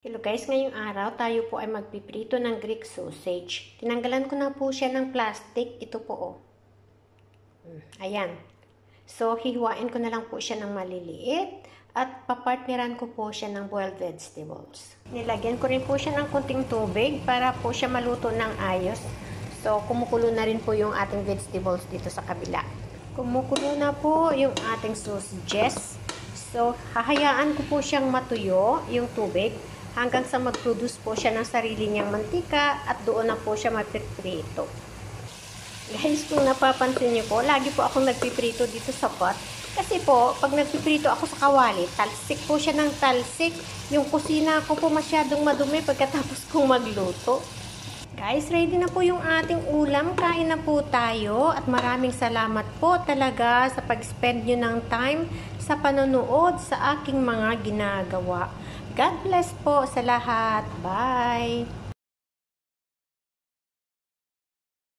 Hello guys, ngayong araw tayo po ay magpiprito ng Greek sausage. Tinanggalan ko na po siya ng plastic. Ito po oh. Ayan. So, hihiwain ko na lang po siya ng maliliit at papartneran ko po siya ng boiled vegetables. Nilagyan ko rin po siya ng konting tubig para po siya maluto ng ayos. So, kumukulo na rin po yung ating vegetables dito sa kabila. Kumukulo na po yung ating sausages. So, hahayaan ko po siyang matuyo yung tubig hanggang sa mag-produce po siya ng sarili niyang mantika at doon na po siya magpiprito. Guys, kung napapansin niyo po, lagi po akong nagpiprito dito sa pot. Kasi po, pag nagpiprito ako sa kawali, talsik po siya ng talsik. Yung kusina ko po masyadong madumi pagkatapos kong magluto. Guys, ready na po yung ating ulam. Kain na po tayo at maraming salamat po talaga sa pag-spend nyo ng time sa panonood sa aking mga ginagawa. God bless po sa lahat. Bye!